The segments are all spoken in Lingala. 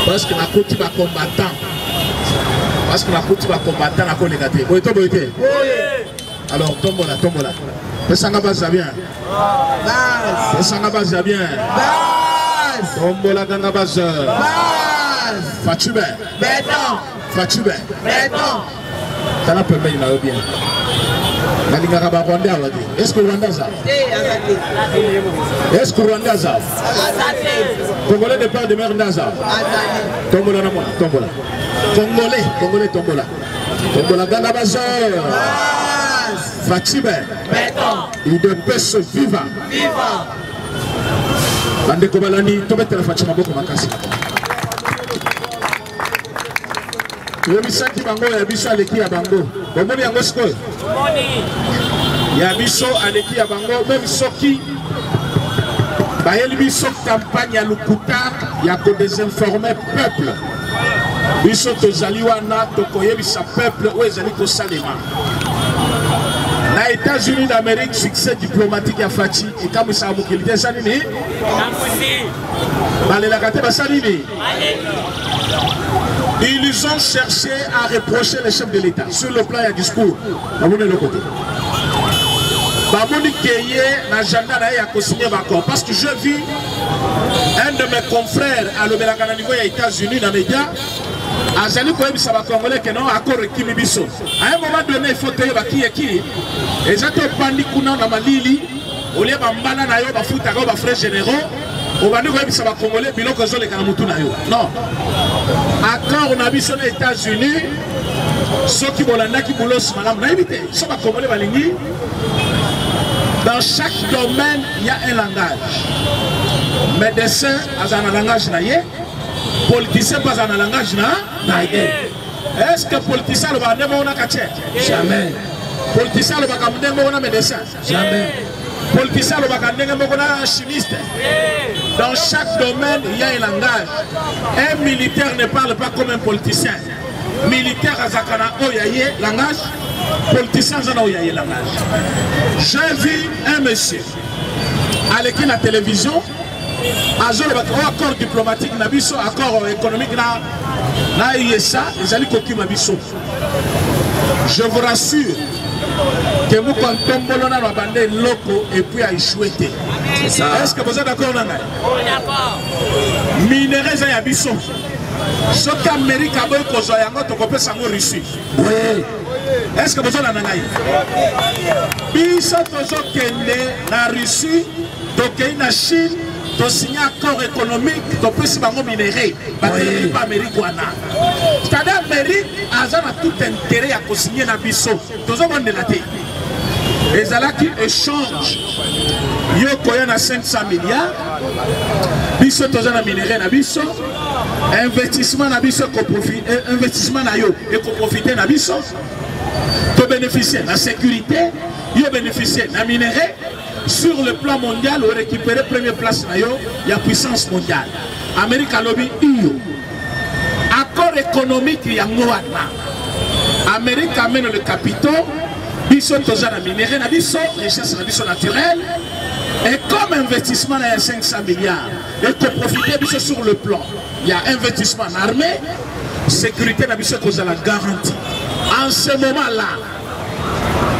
Parce que ma côté va combattant. Parce que ma côté va combattant à connaître. Alors tombola. Pesanga basa bien. Pesanga basa bien. Tombola ganga basa. Fatube. Béton. Fatube. Béton. T'as la permis là bien. Est-ce que Rwanda ça? Est-ce que Rwanda ça? Congolais de part de mer Ndaza. Tombola na moi, tombola. Congolais tombola. Tombola ganga basa. Fatube. Béton. Il de pêche vivant. Vivant. Bande Kobalani, tu mets la Fatima Boko Makasi. Le Bissaki Bango et Abisso Aleki à Bango. Bomoni Yango Skoy. Yabisso Aleki à Bango, même Soki. Baël Bisso campagne à Lukuta, il y a que des informés peuple. Bisso Tozaliwana, Tokoye Bissa peuple, où ils allaient au Salema. Les États-Unis d'Amérique, succès diplomatique à Fati, et comme ça a beaucoup de Salini, ils ont cherché à reprocher les chefs de l'État sur le plan et discours. Parce que je vis un de mes confrères à l'Obélagana niveau des États-Unis dans les médias. Azali koyebi saba congolais que non accord kimi biso. À un moment donné il faut te baki qui et ça te bandi kuna na malili olie bambala na yo ba futa ko ba frères généraux au bandi koyebi saba congolais biloko zo le kana mutu na yo. Non. Accord na biso les États-Unis ceux qui bolanda ki bolos malam na éviter. So ba congolais balingi dans chaque domaine il y a un langage. Médecin a un langage na ye. Politicien pas en langage na est-ce que politicien le va ndemo na kache? Jamais. Politicien le va ndemo na médecin? Jamais. Politicien le va ndemo na chimiste? Dans chaque domaine il y a un langage. Un militaire ne parle pas comme un politicien. Militaire azakana oyaye langage, politicien zana oyaye langage. J'ai vu un monsieur à l'équipe la télévision. Accord diplomatique, accord économique, je vous rassure que nous comptons dans la bande locaux et puis à échouer. Est-ce que vous êtes d'accord? D'accord. Minéraux et abissons. Ce qu'Amérique a besoin de faire, c'est Russie. Oui. Est-ce que vous êtes d'accord? Ils sont en Russie, donc en Chine. Tu signes un accord économique, tu peux signer un minéré, pas Amérique. C'est-à-dire l'Amérique a tout intérêt à signer un biseau. Tout le monde est là. Et ça qui échange. Il y a 500 milliards. Biseau, tu as un minéré, un biseau. Investissement, un biseau, investissement, et qu'on profite d'un biseau. Tu bénéficies de la sécurité, tu bénéficies d'un minéré. Sur le plan mondial, on récupère la première place, il y a puissance mondiale. Amérique a lobby EU. Accord économique, il y a Amérique amène le capitaux, ils sont tous en minéraux, richesse naturelle. Et comme investissement, il y a 500 milliards. Et pour profiter sur le plan, il y a investissement en armée, sécurité, il y a la garantie. En ce moment-là,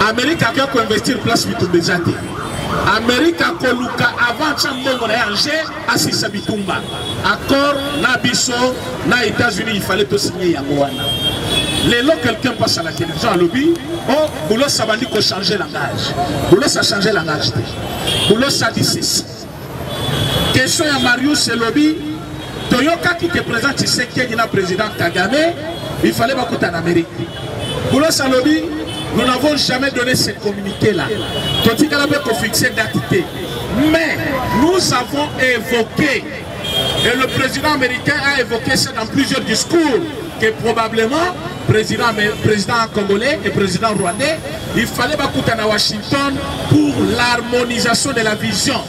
Amérique a bien investir place pour les athées. Amérique a coluka avant Chambongo na Angers à Sissabitumba. Accord na biso na États-Unis, il fallait tout signer Yangoana. Les lots quelqu'un passe à la télévision à lobby, oh, Boulos ça va dire qu'on change le langage. Boulos ça change le langage. Boulos ça dit ceci. Question à Marius et lobby, Toyoka qui te présente, tu sais qu'il y a le président Kagame, il fallait pas coûter en Amérique. Boulos ça lobby. Nous n'avons jamais donné ce communiqué-là. Mais nous avons évoqué, et le président américain a évoqué ça dans plusieurs discours, que probablement, président congolais et président rwandais, il fallait écouter à Washington pour l'harmonisation de la vision.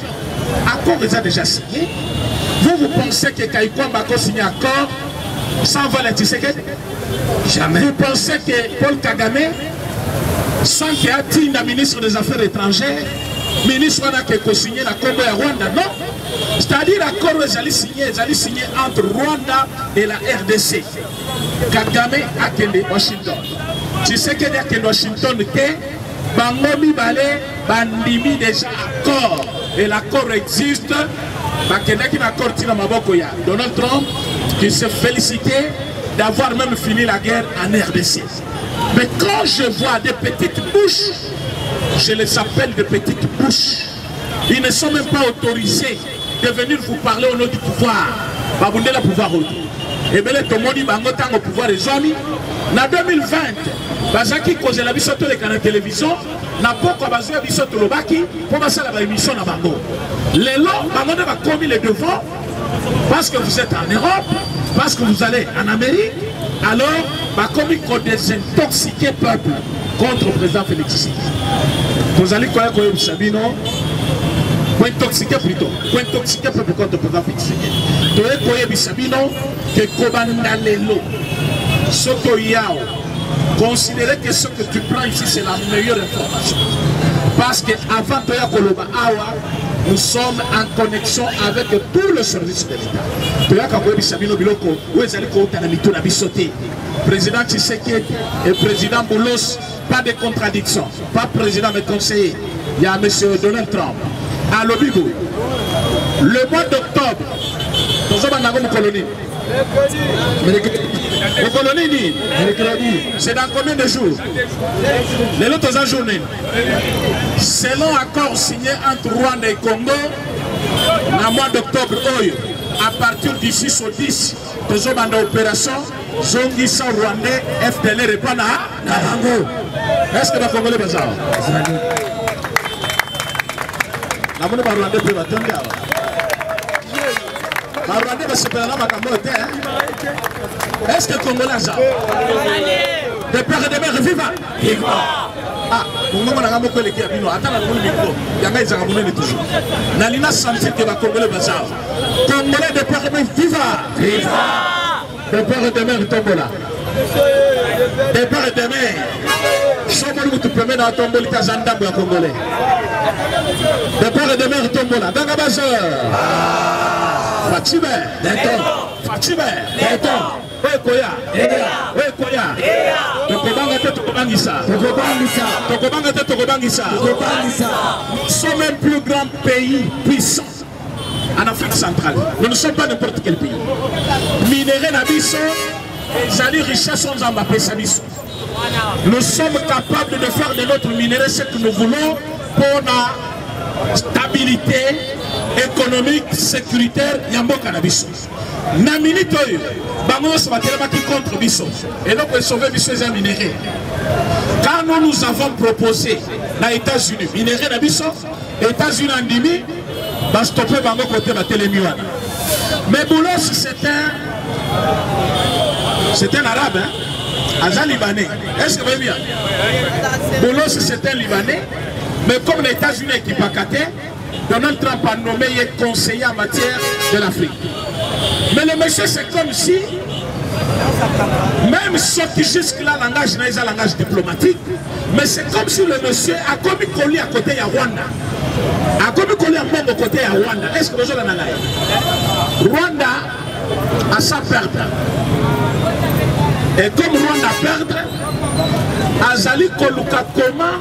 Accord les a déjà signé. Vous pensez que Kaikwamba a signé accord sans Valéry Tshisekedi? Jamais. Vous pensez que Paul Kagame, sans qu'il y ait un ministre des Affaires étrangères, ministre qui a signé la Congo et Rwanda, non. C'est-à-dire l'accord est signé entre Rwanda et la RDC. Kagame a quitté Washington. Tu sais qu'il y a que Washington que Bangomi Balé, Bandimi déjà accord. Et l'accord existe. Donald Trump qui s'est félicité d'avoir même fini la guerre en RDC. Mais quand je vois des petites bouches, je les appelle des petites bouches. Ils ne sont même pas autorisés de venir vous parler au nom du pouvoir. Babundé le pouvoir autour. Et bien, tout le monde dit au pouvoir des hommes. En 2020, Bazaki cause la bisote de la télévision, n'a pas besoin de bisote de l'Obaki pour passer la émission à Bango. Les lots, Bango va commis les devants parce que vous êtes en Europe, parce que vous allez en Amérique. Alors, Bakomi qu'on désintoxiquer le peuple contre le président Félix Tshisekedi. Vous allez quoi vous savez non? Pour intoxiquer plutôt. Pour intoxiquer le peuple contre le président Félix Tshisekedi. Vous savez non? Que Kobanda Lelo, Soto Yao, considérez que ce que tu prends ici c'est la meilleure information. Parce qu'avant Toya Koloba Awa, nous sommes en connexion avec tout le service de l'État. Toya Kakoye Bisabino Biloko, où est allé Kota Namito Nabisote, président Tshisekedi et président Boulos, pas de contradiction. Pas président mais conseiller. Il y a M. Donald Trump. À l'Obigo, le mois d'octobre, nous sommes en colonie. C'est dans combien de jours? Les autres journées. Selon accord signé entre Rwanda et Congo, le mois d'octobre, à partir du 6 au 10, nous sommes en opération Zongisa Rwandais, FDL répond à Congo. Est-ce que le Congolais va ça? La monnaie Rwandais peut attendre. Est-ce que le Congolais a ça? De père et de mère vivants. Ah, on a un mot qui a dit non. Attends, le micro. Il y a un mot toujours. Nalina sentit que le Congolais va ça. Congolais de père et de mère vivants. De père et de mère tombola. De père et de mère. Sommes-nous qui te permet dans tomber le Kazanda pour le Congolais. De père et de mère tombola. Dans la base. Fatime, Fatime, Koya, Koya, nous sommes un plus grand pays puissant en Afrique centrale. Nous ne sommes pas n'importe quel pays. Minéraux n'abissent, les richesses sont en Mapessabisso. Nous sommes capables de faire de notre minerai ce que nous voulons pour la stabilité économique, sécuritaire, Yamboka na biso. Na minute oyo, bango se batela qui contre biso. Et donc pour sauver biso les minéraux. Quand nous avons proposé aux États-Unis, minéraux na biso, États-Unis en dimi, va stopper bango côté la télémiwana. Mais Boulos c'est un arabe, hein? Un libanais. Est-ce que vous voyez bien? Boulos c'est un libanais, mais comme les États-Unis qui pas caté, Donald Trump a nommé conseiller en matière de l'Afrique. Mais le monsieur, c'est comme si, même ce qui jusque-là, langage n'est pas un langage diplomatique, mais c'est comme si le monsieur a commis colis à côté de Rwanda. A commis colis à mon côté de Rwanda. Est-ce que vous avez un Rwanda a sa perte. Et comme Rwanda perd, Azali Koluka comment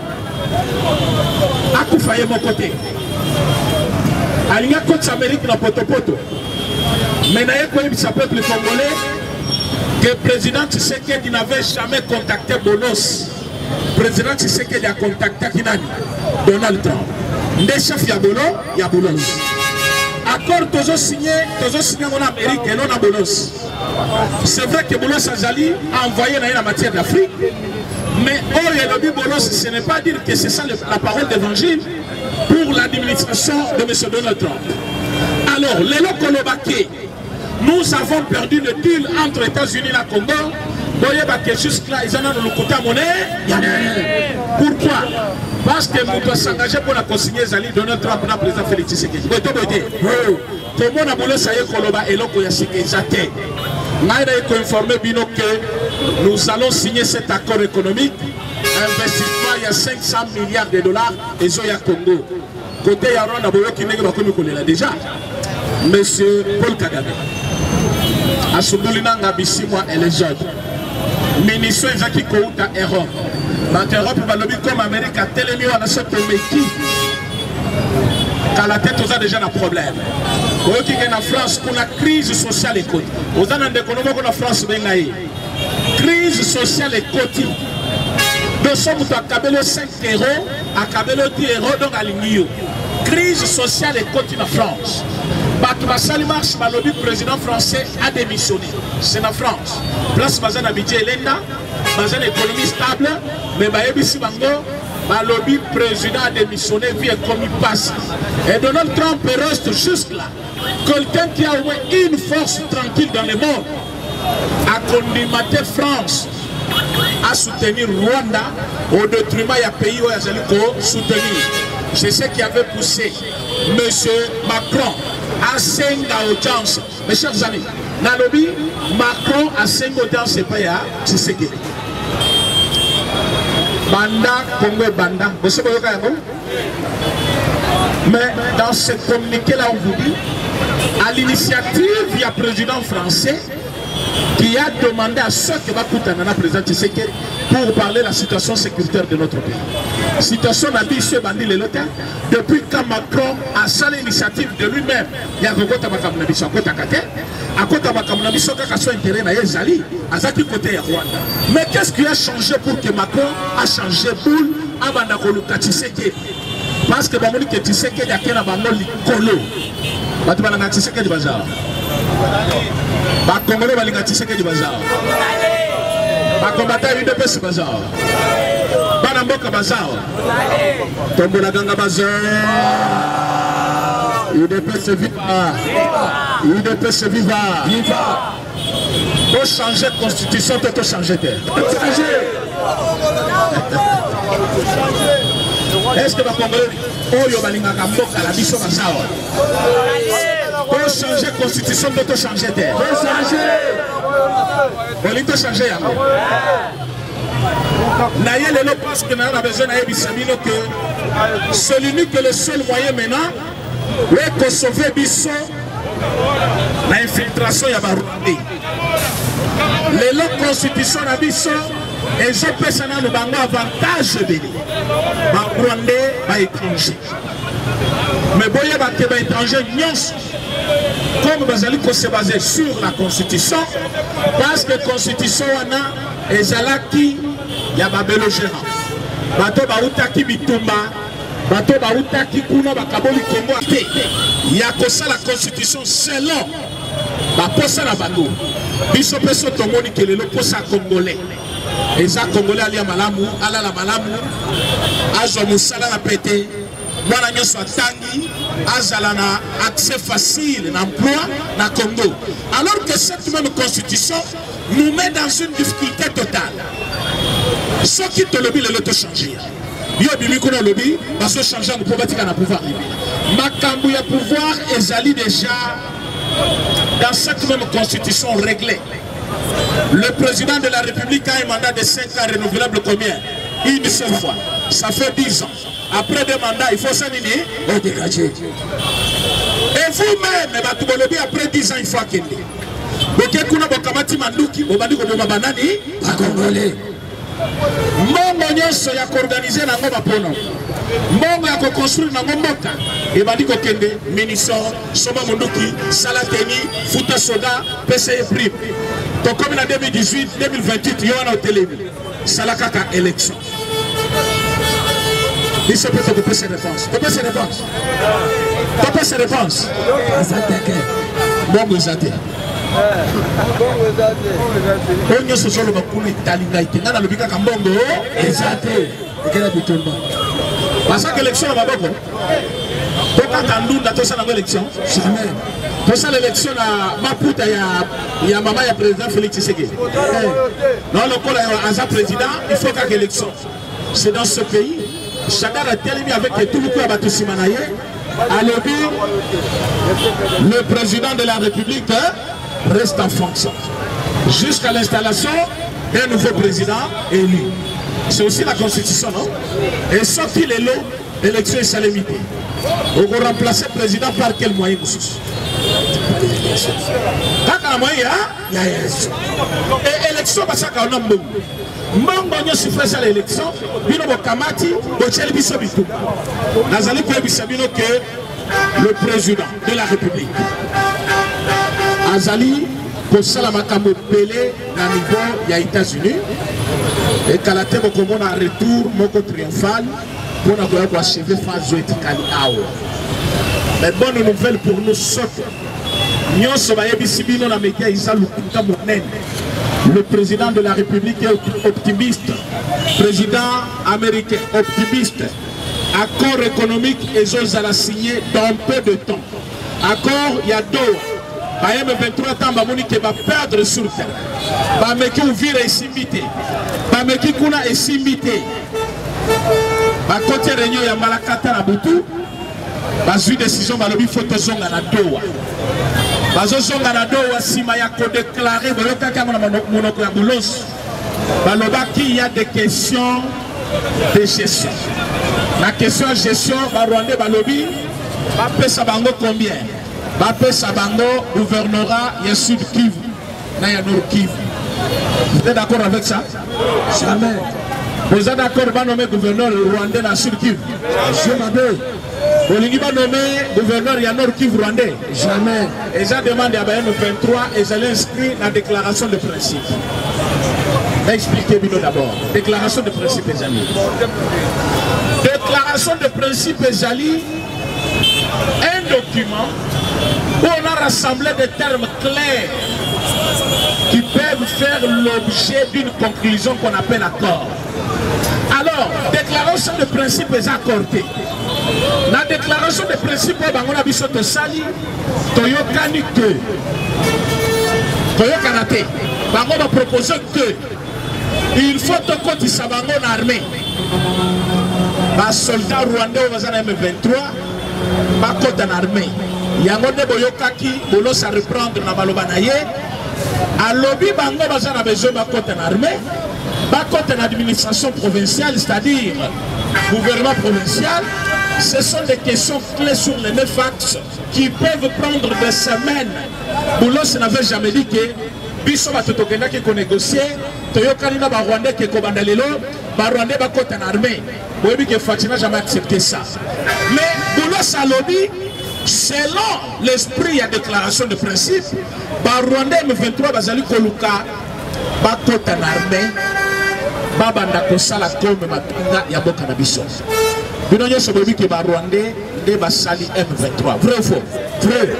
a koufaye mon côté. Alinga Côte Amérique dans Potopoto. Mais il peuple congolais que le président Tshisekedi n'avait jamais contacté Bonos. Le président Tshisekedi a contacté Donald Trump. Des chefs Yabolo, Yabolos. Accord toujours signé en Amérique et non à Bonos. C'est vrai que Bonos Azali a envoyé dans la matière d'Afrique. Mais Bonos, ce n'est pas dire que c'est ça la parole d'évangile pour l'administration de M. Donald Trump. Alors, les Lokolobake, nous avons perdu le deal entre les États-Unis et la Congo. Jusque-là, ils en ont le côté monnaie. Pourquoi? Parce que nous devons s'engager pour la consigner Zali Donald Trump pour le président Félix Tshisekedi. Tout le monde a voulu savoir Koloba et Loko Yassike. Nous avons informé Bino que nous allons signer cet accord économique. Investissement, il y a 500 milliards de dollars et Zoya Congo. Côté Yaron, on a déjà. Monsieur Paul Kagame. Asubulina Ngabisimwa et les autres. Ministre Zaki Kouta Europe. L'Europe va lobby comme Amérique a télémis à la sorte de Meki. Car la tête, on a déjà un problème. Qui est en France, pour la crise sociale et côté. On a un économie qu'on a en France, crise sociale et côté. Nous sommes à Kabelo 5 euros, à Kabelo 10 euros, donc à l'Union. Crise sociale et côté en France. Batou marche, le président français a démissionné. C'est en France. Place Bazan Abidjan Elena, Bazan économie stable, mais Bayebi Bango. Le président a démissionné, vu comme il passe. Et Donald Trump reste juste là. Quelqu'un qui a au moins une force tranquille dans le monde a condamné France à soutenir Rwanda au détriment du pays où il a soutenir. C'est ce qui avait poussé M. Macron à 5 audiences. Mes chers amis, Nalobi, Macron a 5 audiences, c'est pas ya, c'est ce qu'il est. Banda, Congo et Banda. Vous savez ce que mais dans ce communiqué-là, on vous dit, à l'initiative, il y a un président français qui a demandé à ceux qui vont coûter un président Tshisekedi pour parler de la situation sécuritaire de notre pays. Situation n'a dit ce bandit le lotin depuis quand Macron a salé l'initiative de lui-même. Il y a un côté Makamnabiso, à côté Kate, à côté Makamnabiso, qui a son intérêt à Yazali, à Zaki côté Rwanda. Mais qu'est-ce qui a changé pour que Macron a changé boule à Bandakolo Tshisekedi? Parce que Bamoni Tshisekedi a qu'un abandon colo. Batubana Tshisekedi Bazar. Bakongole balinga Tshisekedi Bazar. Bakombata UDPS Bazar. Banamboka Bazar. Tombola Ganga Bazar. UDPS viva. UDPS viva. Pour changer la constitution, tu peux changer terre. Est-ce que les Congolais, Oyo Balingaka Mboka, la mission Bazar? Pour changer la constitution, tu peux changer terre. On peut changer. Naïe Lelo pense que nous avons besoin de que c'est l'unique que le seul moyen maintenant est de sauver Bisso l'infiltration de Rwandais. La constitution de Bisso et je peux s'en aller avantage de Rwandais et étrangers. Mais si vous avez étrangers, comme vous se baser sur la constitution, parce que la constitution est Zalaki, il y a Babelo Gérant. Bato Baoutaki Bitumba, Bato Baoutaki Kuna Bakaboli Congo. Il y a que ça la constitution selon Baposa la Bano. Biso Peso Tomoni qui est le Posa Congolais. Et ça Congolais Ali Malamu, Ala la Malamu, Azo Moussala la pété. Voilà, nous sommes tangi, azalana accès facile d'emploi dans le Congo. Alors que cette même constitution nous met dans une difficulté totale. Ce qui te lobby, le te changer. Yo bibi qu'on a lobby, parce que changer nous pouvons bâtir un pouvoir. Makambu ya pouvoir ezali déjà dans cette même constitution réglée. Le président de la République a un mandat de 5 ans renouvelable combien? Une seule fois. Ça fait 10 ans. Après 2 mandats, il faut s'aligner et dégager. Et vous-même, après 10 ans, il faut acquérir. Donc, vous avez Manduki, vous avez Banani, à Congolais. Mongo nyonso ya organiser nango bapono. Mongo ya construire nango mboka. Et bandi ko kende ministre Soma Munduki, Salateni, Futa Soda, PCE Prime. Donc comme en 2018, 2028, il y a un télé. Salakaka élection. Il se peut que ses réponses. Tu peux ses réponses. Tu peux ses réponses. Mongo Zate. Onyo sosolo bakulu italinga itenga na lobika kambongo ezate ekela bitomba parce que l'élection na baboko toka kandunda tosa na élection jamais tosa l'élection na maputa ya mama ya président Félix Tshisekedi non le kola ya asa président il faut qu'à élection c'est dans ce pays Chadar a tellement avec tout le coup à Batusimanaye à lobby le président de la République reste en fonction jusqu'à l'installation d'un nouveau président élu. C'est aussi la constitution, non? Et sorti les lots, l'élection est salémité. On va remplacer le président par quel moyen? Kaka moya Yes. et élection basaka on mbongo. Mbongo nyo sifresa l'élection, bino bokamati, bocheli biso bitu. Nazali ko ebisa bino que le président de la République Azali kosala makambo pelé na niveau ya États-Unis et kalate bokomona retour moko triomphal pour na achever phase etikali awa. Mais bonne nouvelle pour nous sauter. Nyonso bayebisi bino na média isa lukuta monene. Le président de la République est optimiste. Président américain optimiste. Accord économique et Zos a signé dans peu de temps. Accord il y a deux. Bayem 23 temps bamoni ke va perdre sur terre. Bameki ouvrir et simbité. Bameki kuna et simbité. Ba côté réunion ya malakata na butu. Bazui décision balobi photo zonga na doa. Bazo zonga na doa sima ya ko déclarer boyoka ka na monoko ya bulos. Balobaki il y a des questions de gestion. La question de gestion ba Rwanda balobi ba pesa bango combien? Ba pesa bango gouvernorat ya Sud Kivu na ya Nord Kivu. Vous êtes d'accord avec ça? Jamais. Vous êtes d'accord ba nommer gouverneur rwandais na Sud Kivu? Jamais. Bolingi va nommer gouverneur ya Nord Kivu rwandais? Jamais. Et ça demande à BM23 et ça l'inscrit dans la déclaration de principe. Expliquez-moi d'abord. Déclaration de principe et amis. Déclaration de principe et amis. Un document où on a rassemblé des termes clairs qui peuvent faire l'objet d'une conclusion qu'on appelle accord. Alors, déclaration de principe est accordée. La déclaration de principe est accordée. Sali, Toyokani que Toyokanate, Bango va proposer que il faut que tu sois en armée. Les soldats rwandais au M23 sont en armée. Il y a un boyokaki, bolos à reprendre na balobanaye. À lobby bango bazana besoin en armée. Bakot en administration provinciale, c'est-à-dire gouvernement provincial. Ce sont des questions clés sur les 9 axes qui peuvent prendre des semaines. Boulos n'avait jamais dit que biso batotokenda qui négocier, toyokani na ba Rwandais qui kobanda lelo, ba Rwandais ba kota en armée. Boyebi que Fatima jamais accepté ça. Mais Boulos a lobby selon l'esprit à déclaration de principe, ba Rwandais M23 bazali koluka ba kota en armée. Babanda kosala comme matunda ya boka na biso. Bino nyoso boyebi que ba Rwandais de basali M23. Vrai ou faux? Vrai.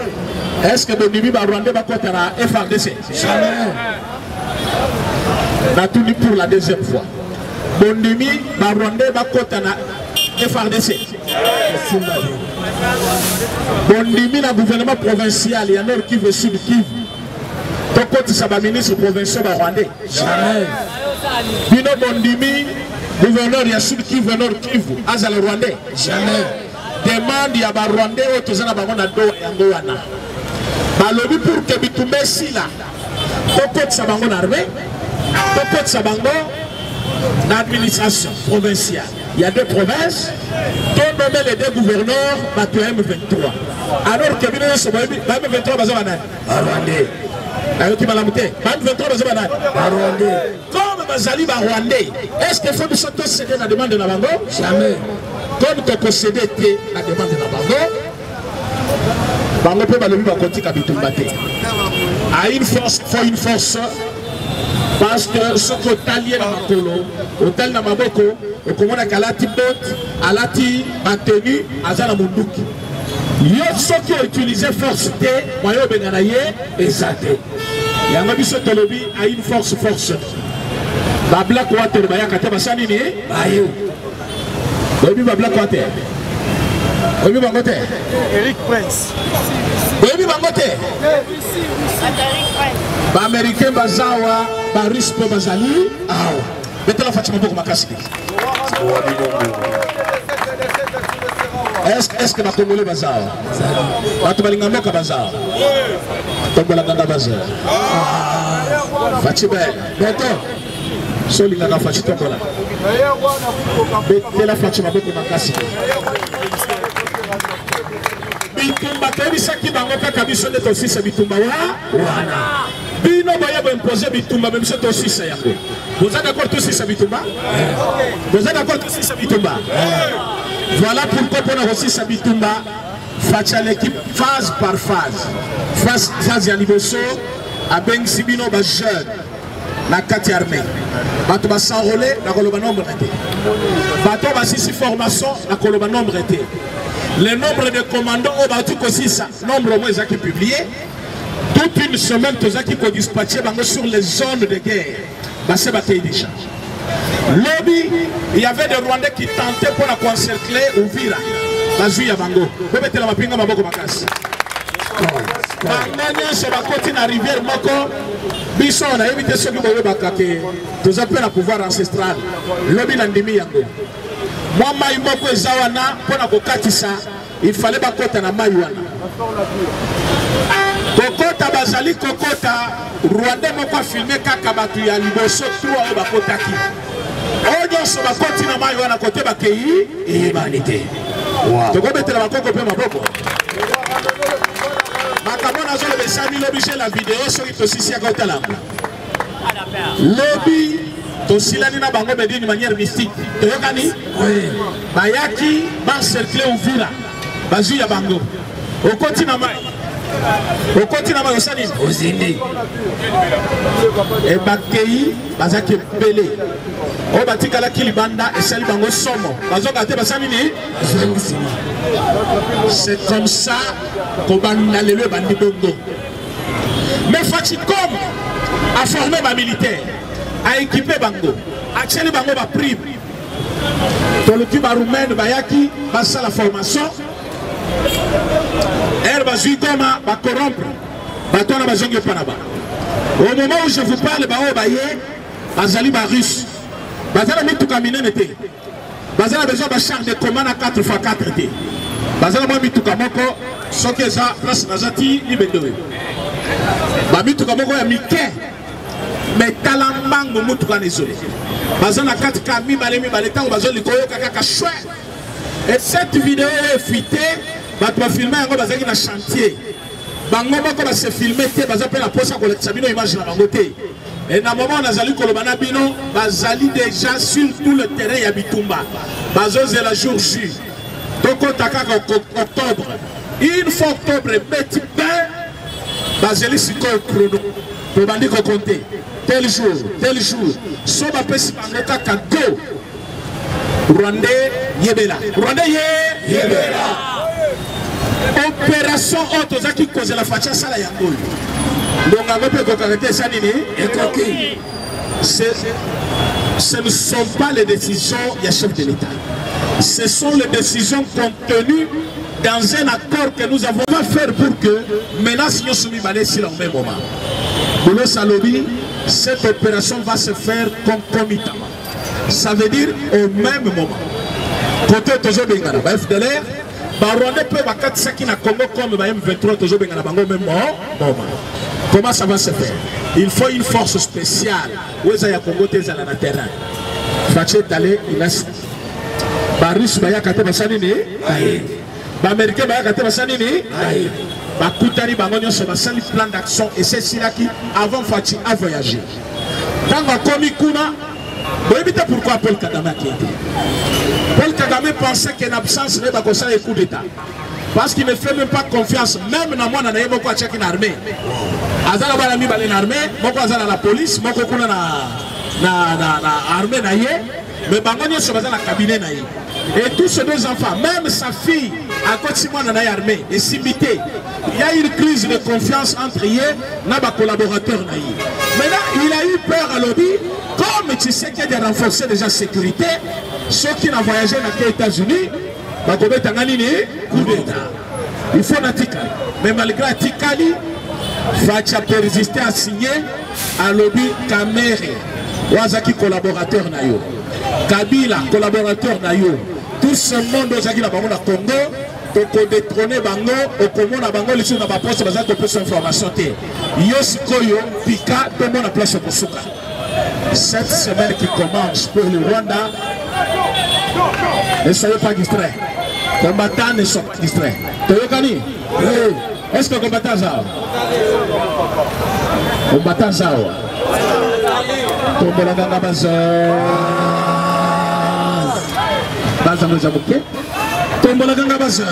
Est-ce que Bondimi va Rwanda va côté la FRDC? Jamais. On a tout dit pour la deuxième fois. Bondimi va Rwanda va côté la FRDC. Bondimi le gouvernement provincial, il y a Nord Kivu et Sud Kivu. Pourquoi tu sais ministre provincial va Rwanda? Jamais. Bino Bondimi, gouverneur il y a Sud Kivu et Nord Kivu, Azal Rwanda? Jamais. Demande il y a Rwanda où tu as na do yangoana. Balobi pour que Bitumbe si là, pourquoi tu as bango l'armée, pourquoi tu as bango l'administration provinciale. Il y a deux provinces, dont nommé les deux gouverneurs, Bato M23. Alors que Bino se voit, M23 Bazabanan, Rwandais. Alors tu m'as la montée, M23 Bazabanan, Rwandais. Comme Bazali Rwandais, est-ce qu'il faut que nous céder la demande de la bango? Jamais. Comme tu possédé la demande de la bango, Bango peut balobi bakoti kabitumbate. À une force, faut une force. Parce que ce que t'allié dans ma colo, hôtel na maboko, au comment a kalati bot, alati maintenu, azala munduki. Yo ceux qui ont utilisé force T, moyo benganaye, ezate. Yanga biso tolobi à une force. Ba black water baya kate basani ni, bayo. Bobi ba black water. Bobi bangote. Eric Prince. Bobi bangote. Ba américain bazawa, ba russe po bazali. Awa. Betela Fatima boko makasi. Est-ce que ba congolais bazawa? Batu balinga moka bazawa. Tombola ganda bazawa. Fatima. Beto. Solinga na Fatima tombola. Betela Fatima boko makasi. bitumba toyebisaki bango kaka biso nde tosisa bitumba wana bino boya boimpose bitumba me biso tosisa yango. Vous êtes d'accord tosisa bitumba? Vous êtes d'accord tosisa bitumba? Voilà pourquoi pour tosisa bitumba facha l'équipe phase par phase. Phase ya liboso abengisi bino ba jeune na kati armée. Bato ba s'enrôler na koloba nombre été. Bato ba sisi formation na koloba nombre été. Le nombre de commandants au batu kosisa nombre moins qui publié. Toute une semaine tous qui ko dispatcher bango sur les zones de guerre. Ba se bataille déjà. Lobby, il y avait des Rwandais qui tentaient pour la encercler Uvira. Bazui ya bango. Ko betela mapinga maboko makasi. Banganya sur la côte na rivière moko. Biso na éviter ceux qui boye bakake. Tous appels à pouvoir ancestral. Lobby na ndimi yango. Moi mai moko ezawana pona kokatisa il fallait bakota na mai wana. Kokota bazali kokota Rwanda moko filmer kaka batu ya liboso trois o bakotaki. Oyo so bakoti na mai wana kote bakei humanité. Wow. Toko betela bakoko pe maboko. Makamona zo le besami lobby chez la vidéo sur itosisi ya kotala. Lobby tosilani na bango be d'une manière mystique. Toyokani? Oui. Bayaki ba cercler Uvira. Bazu ya bango. Okoti na mai. Okoti na mai osani. Ozindi. E bakei bazaki belé. O batikala kilibanda et sali bango somo. Bazoka te basani ni? C'est comme ça qu'on va aller le bandi bongo. Mais Faticom a formé ma militaire, a équipé bango, a tenu bango ma prime. Dans le club roumain de Bayaki, basa la formation. Elle va jouer comme va corrompre. Baton va jouer Panaba. Au moment où je vous parle, bao baye, bazali ba russe. Bazala mis tout caminé n'était. Bazala besoin d'un char de commande à 4x4 était. Bazala moi mis tout kamoko, ce que ça place nazati libédoé. Ba mis tout kamoko ya mike. Mais talambango mutu kanezole. Bazala 4 kami balemi baleta ou bazoli koyo kaka chouette. Et cette vidéo est fuitée, bah tu vas filmer un bazali na chantier. Bango moko ba se filmer te bazala pe la posa collecte bino image na bangote. Et dans le moment où Nazali Kolobana Bino, Bazali déjà sur tout le terrain ya Bitumba. Bazose la jour J. Donc on t'a octobre. Une fois octobre, petit pain, Bazali Siko chrono. Pour bandi qu'on compte. Tel jour. Soba pesi bangoka cadeau. Rwandais Yebela. Rwandais Yebela. Opération Otozaki cause la facha sala yango. Donc, ce ne sont pas les décisions du chef de l'État. Ce sont les décisions contenues dans un accord que nous avons fait pour que maintenant si nous sommes balés sur le même moment. Pour le Salobi, cette opération va se faire concomitamment. Ça veut dire au même moment. Côté toujours Bengala, FDLR, Rwanda peut bakati saki na Congo comme M23 toujours Bengala bango même moment. Comment ça va se faire? Il faut une force spéciale. Où est-ce qu'il y a Congo dans le terrain? Fatché d'aller, il a. Barus Baya Kate Basanini, Américain Baya Kate Basanini, Bakutari Bangonio se basali plan d'action et c'est celui qui, avant Fatché, a voyagé. Quand on a commis Kuna, vous savez pourquoi Paul Kagame a été? Paul Kagame pensait qu'en absence de Bakosa et coup d'État. Parce qu'il ne fait même pas confiance, même dans moi, on a beaucoup à checker l'armée. Azala balami balen armée, beaucoup azala la police, beaucoup kuna na armée naie, mais bangonio se basa na cabinet naie. Et tous ces deux enfants, même sa fille, à côté de moi dans l'armée, est simité. Il y a une crise de confiance entre eux et nos collaborateurs naie. Maintenant, il a eu peur à lobby, comme tu sais qu'il y a de renforcer déjà la sécurité, ceux qui ont voyagé dans les États-Unis. Il faut Natikali. Mais malgré Natikali, Facha peut résister à signer à lobby Kamere. Wazaki collaborateur Nayo. Kabila collaborateur Nayo. Tout ce monde qui est au Congo, pour détrôner Bango, au Congo, na Bango, les gens n'ont pas posé de plus d'informations. Yosikoyo, Pika, tout le monde a place au Souka. Cette semaine qui commence pour le Rwanda, ne soyez pas distraits. Combattants ne sont pas distraits. Toyokani? Est-ce que combattant Zao? Combattant Zao? Tombola Ganga Bazaz. Bazaz Mozamuke. Tombola Ganga Bazaz.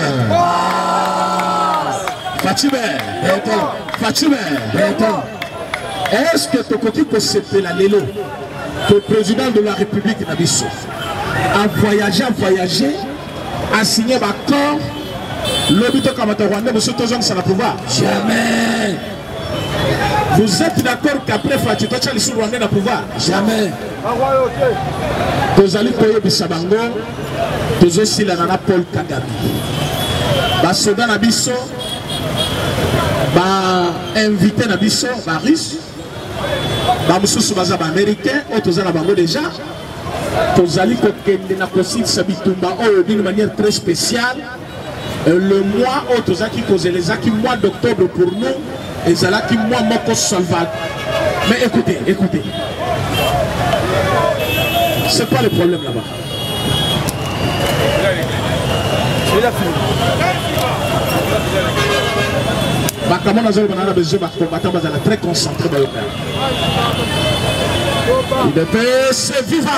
Fatime. Fatime. Est-ce que tu peux te la Lélo? Le président de la République Nabiso a voyagé, a signé un accord. L'objet de Rwanda, monsieur Tozong, ça va pouvoir. Jamais. Vous êtes d'accord qu'après Fatih Tocha, les Rwandais n'a pouvoir? Jamais. Vous allez payer Bissabango, vous aussi la nana Paul Kagame. Bas soda Nabiso, bas invité Nabiso, bas russe. Bamususu baza ba américain otoza na bango déjà tozali kokende na kosite sabitumba d'une manière très spéciale le mois otoza ki kozelezaki mois d'octobre pour nous et zalaki mois moko salvat. Mais écoutez c'est pas le problème là-bas. Bakamon Azol Banana besoin de combattre très concentré dans le père. Il est c'est vivant.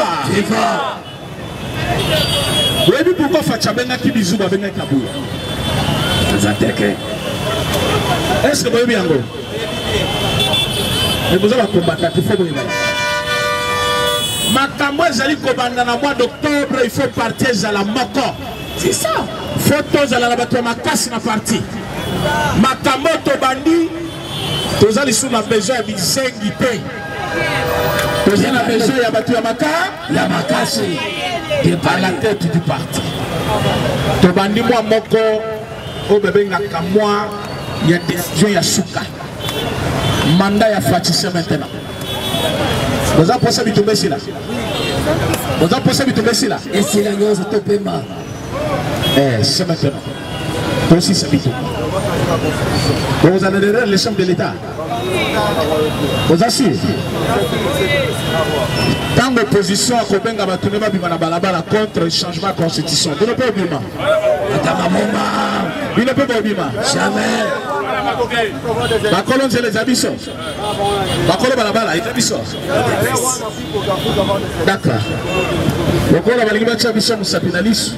Vous avez vu pourquoi Fachabenga qui bisou Babenga Kabouya? Est-ce que vous avez bien go? Mais vous allez combattre, il faut vous dire. Makambo Zali Kobanda na mois d'octobre, il faut partir à la Moko. C'est ça. Photos à la bateau Makasi na partie. Makamoto bandi, tous allez sous ma besoin de Zengité. Tous allez besoin de battu Yamaka, Yamakasi, à la tête du parti. Tobandi moi moko, au bébé n'aka moi, il y a décision Yasuka. Mandat ya fatissé maintenant. Vous avez pensé à bitumber là. Vous avez pensé à bitumber là. Et si la chose est topée mal. C'est maintenant. Toi aussi c'est bitumber. Vous allez derrière les chambres de l'État. Vous assurez. Tant l'opposition a Kobenga Batunema Bimana Balabala contre le changement de la constitution. Vous ne pouvez pas Bima. Vous ne pouvez pas Bima. Jamais. La colonne c'est les habits. La colonne Balabala, les habits. D'accord. Le colonne Balabala, les habits sont sapinalistes.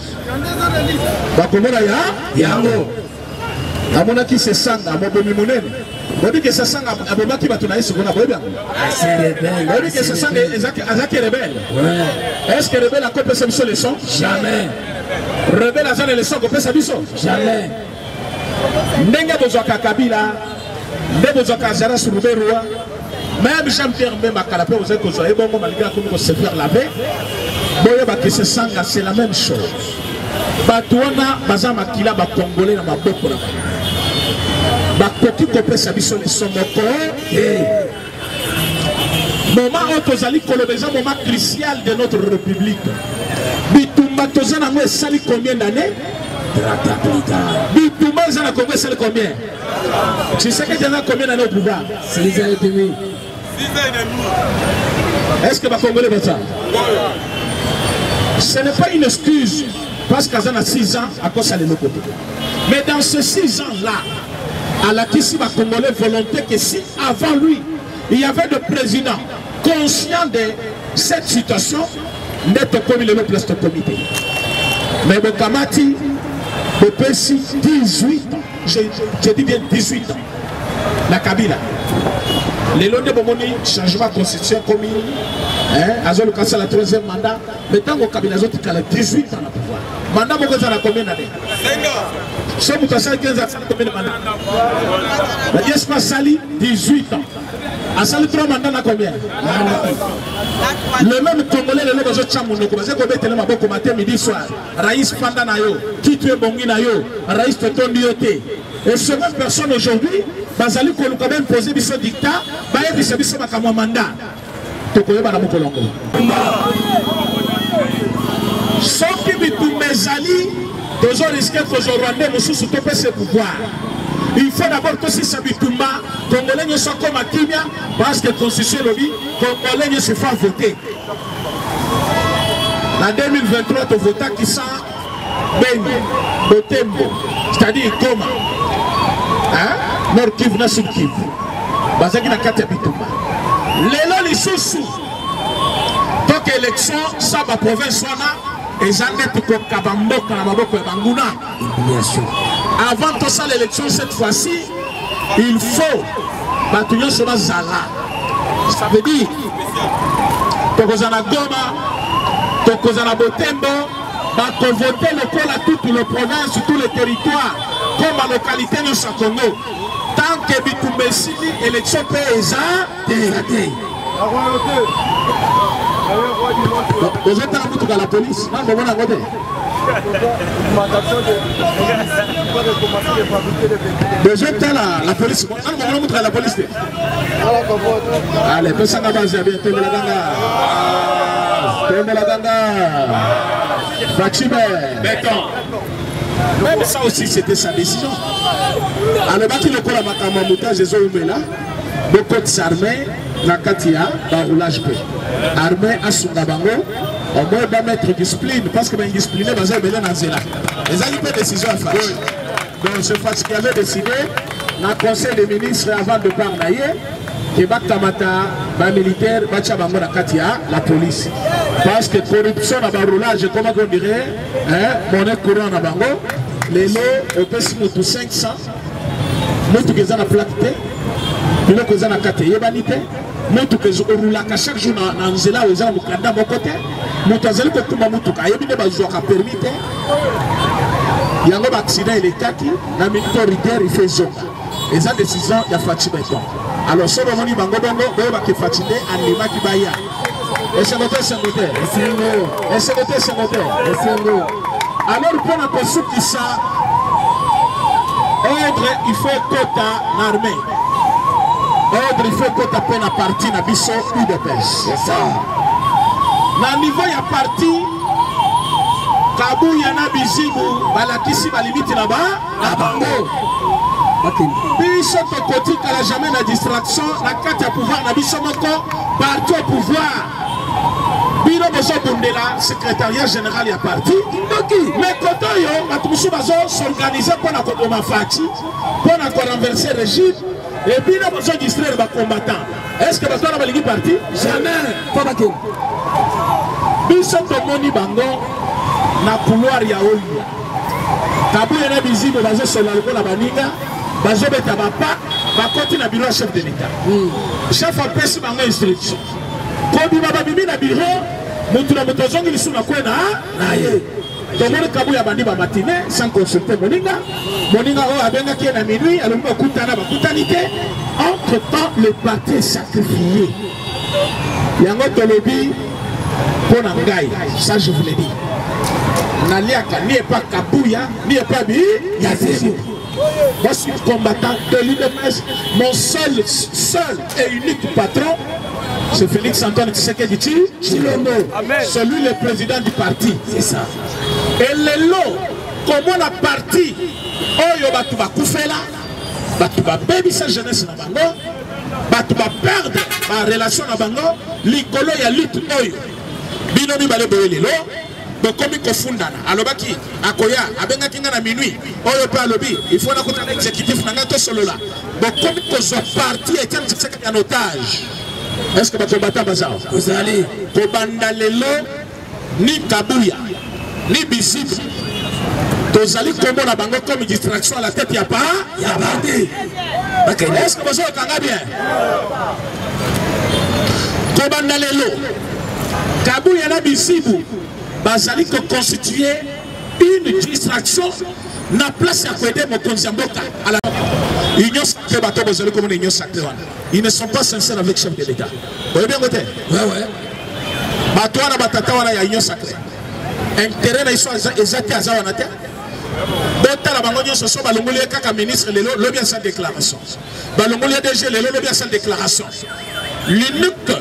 La colonne Yango. Amona qui se sang à Mobomi Mounen. On dit que ça sent à Boma qui va tourner sur la Bobia. C'est rebelle. On dit que ça sent à qui rebelle. Est-ce que rebelle a coupé sa mission leçon? Jamais. Rebelle a jamais leçon coupé sa mission? Jamais. Nenga Bozoka Kabila, Nebozoka Zara Sourouberua, même Jean-Pierre Mbemba Kalapé, vous êtes aux bon malgré qu'on se faire laver. Boyeba que ce sang c'est la même chose. Batouana Bazama Kila ba Congolais na maboko na bakoki kopesa biso leso moko moment où tozali kolobeza moment crucial de notre république bitumba tozana ngo esali combien d'années? 30 ans plus tard. Bitumba zana Congo esali combien? Tu sais que tu as combien d'années au pouvoir? 6 ans et demi. 6 ans et demi. Est-ce que ba Congolais va ça? Ce n'est pas une excuse parce qu'à 6 ans à cause de l'autre côté. Mais dans ces 6 ans-là, à la Kissi va Congolais volonté que si avant lui, il y avait des présidents conscients de cette situation, n'était comme le plus de comité. Mais Bokamati, Bopesi, 18 ans, je dis bien 18 ans, la Kabila. Les lois de Bomoni, changement de constitution commis, Azol Kassa la 3e mandat, mais tant qu'au Kabila, il a 18 ans à pouvoir. Mandat, vous avez combien d'années? 5 ans. Si vous avez 15 ans, combien de mandats? La diaspora Sali, 18 ans. À Sali 3 mandats, à combien? Le même Congolais, le même Chamouno, comme vous avez tellement beaucoup matin, midi, soir. Raïs Pandanayo, Kitue Bonginayo, Raïs Toton Dioté. Et ces mêmes personnes aujourd'hui, Bazali Kolu quand même posé ce dictat, Baye Bissabiso Makamo mandat. Tokoye Banamo Kolongo. Sauf que Bitoumezali, tous ont risqué que les Rwandais ne se topent ses pouvoirs. Il faut d'abord que si ça Bitouma, Congolais ne sont comme à Kimia, parce que la Constitution le dit, Congolais ne se font voter. En 2023, tu votes qui ça, Beni, Botembo, c'est-à-dire Goma, hein? Nord Kivu, na Sud Kivu, bazaki na kati ya bitumba. Lelo lisusu, donc élection, ça va province wana, et ça net ko kabamboka na maboko ya banguna. Avant tout ça l'élection cette fois-ci, il faut batuyo sur la zala. Ça veut dire, tokozana Goma, tokozana Botembo, va voter le pôle à toutes les provinces, tous les territoires, comme la localité de Congo. Tant que Bitumbesini, élection paysanne, dératé. Vous êtes à la police, non, vous êtes la police, non, la police. Allez, personne n'a pas bientôt la même ça aussi c'était sa décision. Alors baki le kola makama montage des omela beaucoup de armées na katia ba roulage peu armée à son bango au moins va mettre discipline parce que ben discipliné bazé belé na zela les amis pas décision à faire donc c'est parce qu'il avait décidé na conseil des ministres avant de parler que bakamata ba militaire bacha bango na katia la police parce que corruption na ba roulage comment on dirait hein monnaie courant na bango les lots on peut se mettre 500 nous qui ont la plaque nous qui ont la carte yebanité nous qui ont roulé chaque jour dans nzela aux gens mukanda mon côté nous qui ont tout le monde qui a bien besoin de permis il y a un accident il est kaki la militaire il fait zone et ça décision il y a Fatima alors si on dit bango bango on va que Fatima anima qui baya et c'est noté alors pour la personne qui ça ordre il faut quota l'armée ordre il faut quota peine à partir na biso ou de pêche c'est ça na niveau ya parti kabu yana bizibu balakisi ba limite na ba na bango biso to kotika la jamais na distraction na kati ya pouvoir na biso moko parti au pouvoir bino besoin de la secrétariat général ya parti mais quand yo batumisu bazo s'organiser pour na koboma fati pour na ko renverser régime et bino besoin distraire ba combattants est-ce que bato na balingi parti jamais pas bakini biso to moni bango na couloir ya oyo tabu yana bizibo bazo sola lokola baninga bazo beta bapa bakoti na bureau chef de l'état chef apesi bango instruction kobi baba bibi na bureau mutu na mutu zongi lisuna kwena na ye tomoni kabu ya bandi ba matinée sans consulter moninga o abenga ki na minuit alomba kutana bakutanité entre temps le parti est sacrifié yango tolobi pona ngai ça je vous l'ai dit naliaka ni pas kabuya ni pas bi ya zéro. Moi, je suis combattant de l'UDPS. Mon seul et unique patron, c'est Félix Antoine Tshisekedi Tshilombo. Celui le président du parti. C'est ça. Et les lots, comment la parti, Oyo Batouba Koufela, Batouba Baby sa jeunesse na bango, Batouba perdre ma relation na bango, l'icolo ya lutte Oyo. Binomi Bale Boye les lots. Donc comme il confondana alobaki akoya abenga kinga na minuit oyo pa alobi il faut na kota exécutif na ngato solo là donc comme que ce parti est en otage est-ce que ba combattant bazao ozali ko banda lelo ni kabuya ni bizibu tozali kombo na bango comme distraction à la tête ya pa ya bandi bakene est-ce que bazao kanga bien ko banda lelo kabuya na bizibu bazali ko constituer une distraction na place à côté mon Konzamboka à la union sacrée bateau bazali comme une union sacrée ils ne sont pas sincères avec le chef de l'État vous voyez bien côté ouais bateau na batata wana ya union sacrée intérêt na iso ezaki azawa na terre bota la bango nyonso so balongoli kaka ministre lelo le bien sans déclaration balongoli DG lelo le bien sans déclaration l'unique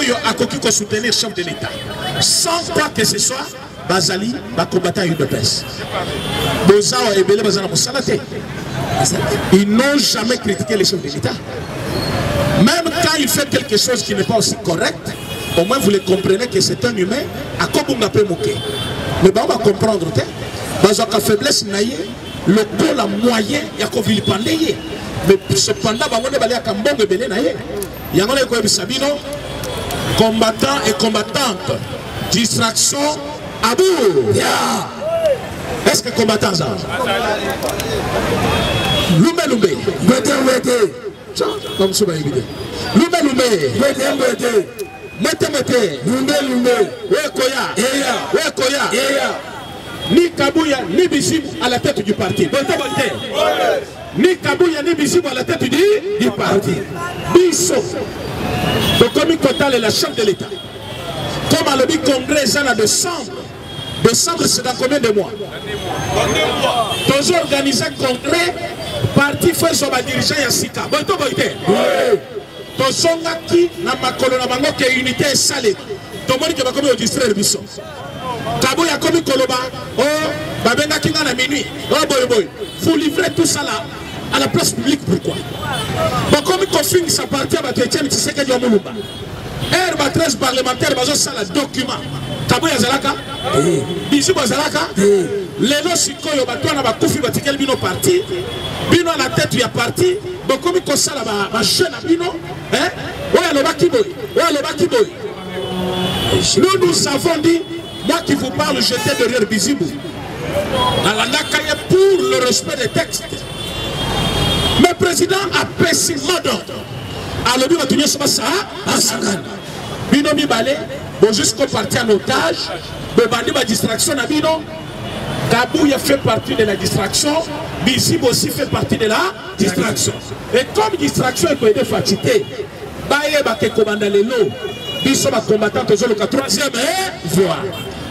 oyo akoki ko soutenir chef de l'État sans quoi que ce soit bazali ba combattant UDPS bozao ebele bazana mosalate ils n'ont jamais critiqué les chefs de l'État même quand il fait quelque chose qui n'est pas aussi correct au moins vous le comprenez que c'est un humain à kobunga pe moké mais on va comprendre bazaka faiblesse naye lokola moyen ya ko vilipandeye mais cependant bango balé akambongo belé naye yango na ko bisabino combattant et combattante distraction abou est-ce que combattant ça lumbe wete comme ça va évidemment lumbe mete lumbe we koya ni Kabouya ni Bizibu à la tête du parti ni Kabouya ni Bizibu à la tête du parti biso le comité total est la chef de l'État comme à l'objet congrès en décembre c'est dans combien de mois tous organisé congrès parti fait son dirigeant Yassika tozongaki na makolo na bango ke unité esale tomoni ke bakomi distraire biso Kabouya komi koloba babengaki nga na minuit boy vous livrez tout ça là à la place publique pourquoi bakomi kofing sa parti ba Etienne Tshisekedi ya Mulumba ba 13 parlementaires bazo sala document Kabouya zalaka Bizibu zalaka lelo sikoyo batwana bakufi batikeli bino parti bino à la tête ya parti bakomi kosala ba jeune bino nous savons dit moi qui vous parle j'étais derrière Bizibu pour le respect des textes mais le président a pessimement d'ordre alors il va tenir ça à Sagan bino mibale bon jusqu'au parti en otage bandi ba distraction na bino Kabouya fait partie de la distraction Bizibu aussi fait partie de la distraction et comme distraction il peut être fatigué baye bake komanda lelo biso ba combattant toujours le 3e voie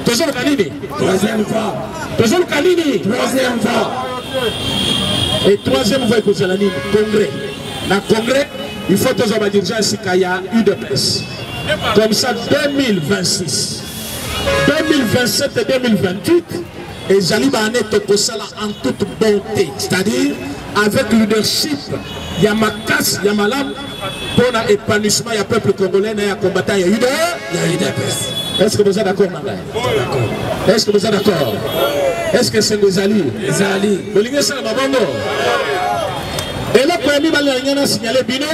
toujours le kanini 3e voie toujours le kanini 3e voie et 3e voie que la ligne congrès na congrès il faut toujours ba dirigeant sikaya UDPS comme ça 2026 2027 et 2028 et Zali Bané Tokosala en toute bonté c'est-à-dire avec le leadership Yamakas Yamalam pour l'épanouissement du peuple congolais et les combattants UDPS. Est-ce que vous êtes d'accord, madame? Est-ce que vous êtes d'accord? Est-ce que c'est des alliés? Les alliés. Vous voulez ça, Mabongo? Et là, pour nous, a signalé Bino,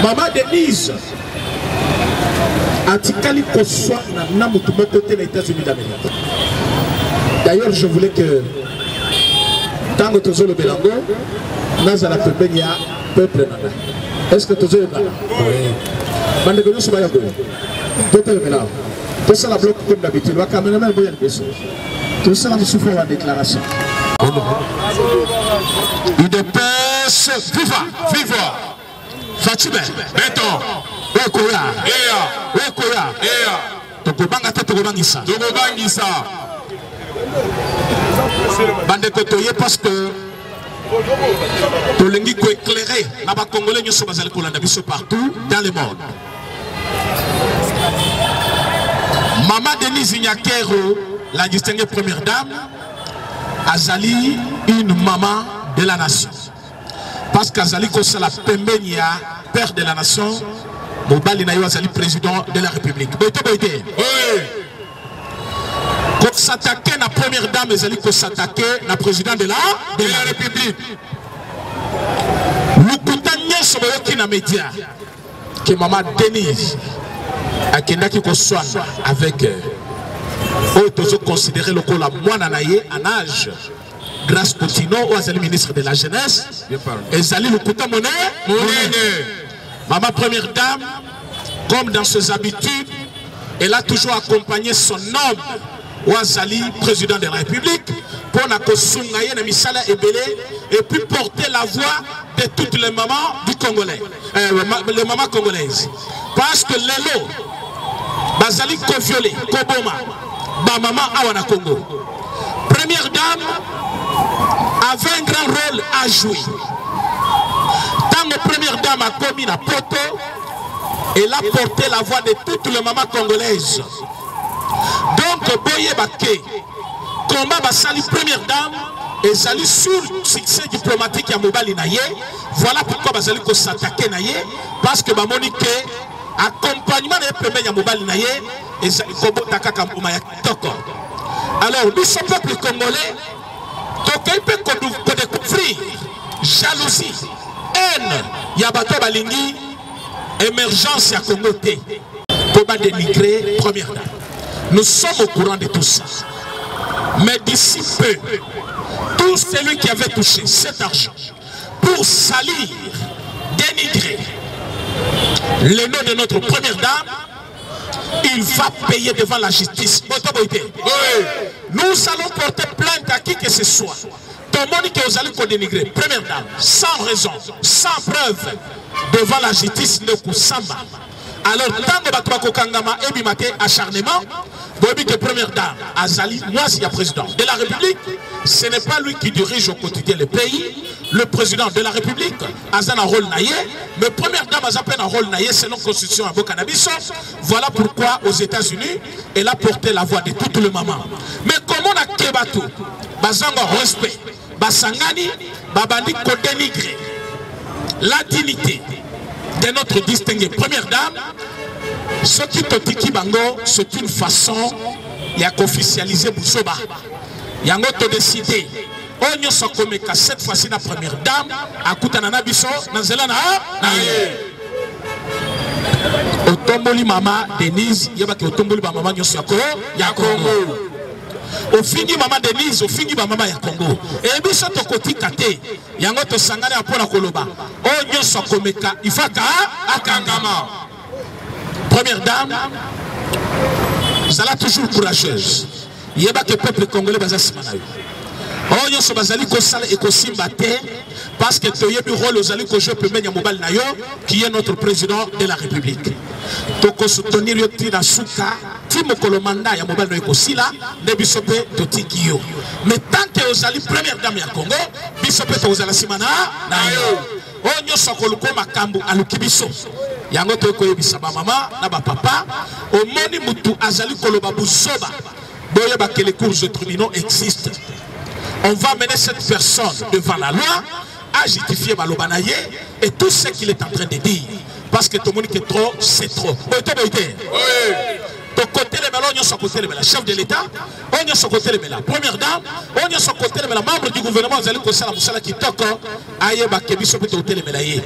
Maman Denise a tikali Koswa na mutumoko te les États-Unis d'Amérique. D'ailleurs, je voulais que tant que tu as le Bélango, nous allons faire le peuple. Est-ce que tu as le Bélango? Oui. Je ne sais pas si tu as le Bélango. Tout ça, la bloque comme d'habitude. Tu vas quand même envoyer une question. Tout ça, nous souffrons de la déclaration. UDPS, viva! Fatime, Beto, Wekoya, Tokobanga te Tokobangisa. Bande kotoye parce que Tolengi ko éclairer na ba Congolais ñu so bazali ko landa biso partout dans le monde. Maman Denise Nyakero, la distinguée première dame, Azali, une maman de la nation. Parce qu'Azali Kosala Pembenia, père de la nation, Mobali Nayo Azali, président de la République. Oui. Quand s'attaquer à la première dame, Azali s'attaquer à la présidente de la République. Nous contamions sur le média que maman Denise a qui soit avec autres considérés le col à moi en âge. Grâce Poutino ou Azali ministre de la jeunesse et Zali le Kouta Moné. Maman première dame, comme dans ses habitudes, elle a toujours accompagné son homme Ouazali, président de la République, pour la Kosungaye na Misala Ebele et puis porter la voix de toutes les mamans du Congolais, les mamans congolaises. Parce que Lelo, Bazali Koviolé, Koboma, ba maman Awana Congo. Première dame avait un grand rôle à jouer. Tant que première dame a commis la poto, elle a porté la voix de toutes les mamans congolaises. Donc, Boye Baké, combat Basali première dame, et Zali sur le succès diplomatique à Mobali Naye. Voilà pourquoi Basali ko s'attaquer Naye, parce que Monique accompagnement de Pembe ya Mobali Naye, et Zali Kobo Takaka Maya Toko. Alors, nous sommes peuple congolais, donc il peut découvrir jalousie, haine, yabato balingi, émergence à Congo T. Pour dénigrer première dame. Nous sommes au courant de tout ça. Mais d'ici peu, tout celui qui avait touché cet argent pour salir, dénigrer le nom de notre première dame, il va payer devant la justice. Nous allons porter plainte à qui que ce soit. Tout le monde qui vous allez dénigrer, première dame, sans raison, sans preuve, devant la justice de Kusamba. Alors, tant que Kangama et Bimate acharnement, Bobi que première dame, Azali, moi, s'il y a président de la République, ce n'est pas lui qui dirige au quotidien le pays. Le président de la République, Azana rôle naïe, mais première dame, Azapen un rôle naïe selon la constitution à Bokanabiso. Voilà pourquoi aux États-Unis, elle a porté la voix de toutes les mamans. Mais comment on a Kebatou, Bazanga respect, Basangani, Babandi ko dénigrer la dignité de notre distinguée première dame, ce qui totiki bango, c'est une façon d'officialiser Boussoba. Yango to décidé. On se comme cette fois-ci la première dame, à Koutanana Bisso, Nanzelana, Otomboli Mama Denise, Yabaki Otomboli Mama Nyosako, Yakongo. Au fini Mama Denise, au fini Mama Yakongo. Et Bisso Tokoti Kate, Yango to Sangane Apona Koloba. On se comme il faut qu'à Kangama. Première dame, vous allez toujours courageuse. Yabaki le peuple congolais Bazasimanayo. Oh, yo sobazali ko sala et ko simbate parce que toye bi rôle ozali ko jouer pembeni ya mobali na yo qui est notre président de la République. Toko soutenir yo tina suka ti mokolo manda ya mobali na yo ko sila ne bisope totiki yo. Mais tant que ozali première dame ya Congo, bisope to ozala simana na yo. Oh, nyo sokoluko makambu alukibiso. Yango to ko yebisa ba mama na ba papa, o moni mutu azali koloba busoba. Boye ba que les cours de tribunaux existent. On va mener cette personne devant la loi à justifier Balobanaye et tout ce qu'il est en train de dire. Parce que tout le monde qui est trop, c'est trop. Donc côté les melons, on est côté les chef de l'État, on est côté les la première dame, on est côté les membre du gouvernement, vous allez conseiller la moussala qui toque, aïe bakebiso peut côté les mélaillés.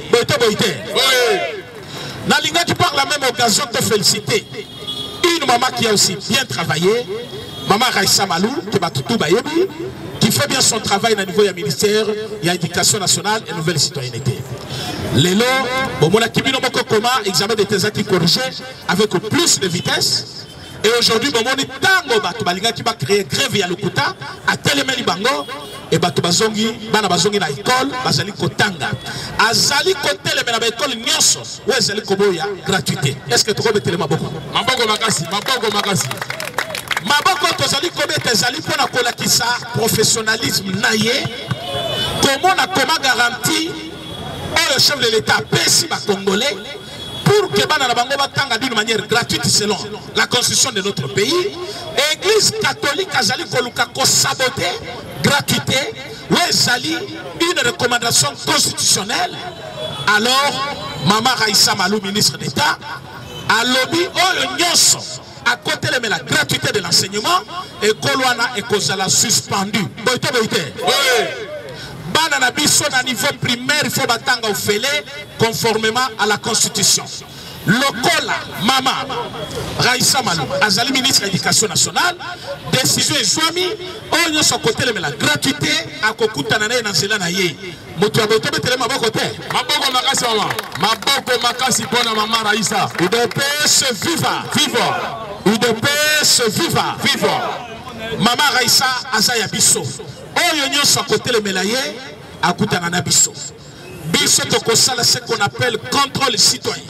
Nalinga qui par la même occasion de féliciter une maman qui a aussi bien travaillé, maman Raissa Malou, qui fait bien son travail au niveau du ministère de l'Éducation nationale et nouvelle citoyenneté. Lélo, bon, on a qui examen de thèses qui corrigé avec plus de vitesse. Et aujourd'hui, bon, on est tango qui va créer grève à l'Okuta, à Télémeli Bango, et Batubazongi, Banabazongi na école, Bazali Kotanga. Azali Koteleme na école Nyoso, où Azali Koboya, gratuité. Est-ce que tu peux mettre les maboko? Maboko Makasi, Maboko Makasi. Maboko tozali komete ezali pona kolakisa professionnalisme naye comment on a garanti le chef de l'État pesi ba congolais pour que bana na bango batanga d'une manière gratuite selon la constitution de notre pays. Église catholique azali koluka ko saboter gratuité ou ezali une recommandation constitutionnelle. Alors Mama Raissa Malou, ministre d'État, a lobby le nyonso à côté de la gratuité de l'enseignement et Kolwana et Kozala suspendu. Banana biso na niveau primaire, il faut batanga au félé conformément à la constitution. Lokola, Mama, Raissa Malou, Azali ministre de l'Éducation nationale, décision est soumise, on y a côté de la gratuité à Kokutanane na Zelana ye. Moto aboto betele maboko te. Maboko makasi mama. Maboko makasi pona Mama Raissa. UDPS viva, viva. UDPS viva, viva. Mama Raissa Azaya biso. Oyo nyonso à côté le melaye à Kutanana biso. Biso tokosala ce qu'on appelle contrôle citoyen.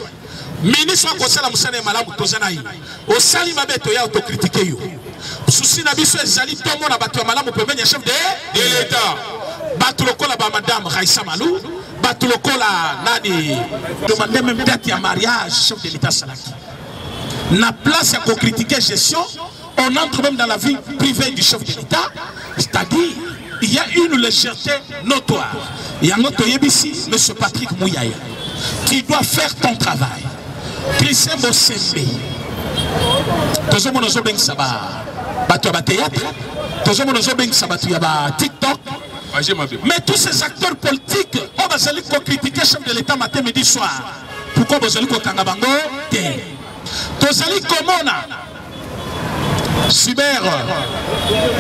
Ministre kosala musane malamu tozanayi. Osali mabeto ya autocritiquer yo. Souci na biso ezali tomo na bato malamu pembeni chef de l'État. Batulokola ba madame Raissa Malou, batulokola nani demandez même date ya mariage chef de l'État Salaki. Na place à critiquer gestion, on entre même dans la vie privée du chef de l'État, c'est-à-dire il y a une légèreté notoire. Il y a notre Yebisi, M. Patrick Mouyaya, qui doit faire ton travail. Christian Bossembe, bato ya théâtre, tozomona ozobengisa bato ya ba TikTok. Mais tous ces acteurs politiques, on va aller critiquer le chef de l'État matin, midi, soir. Pourquoi vous allez critiquer Bango? Vous allez comment cyber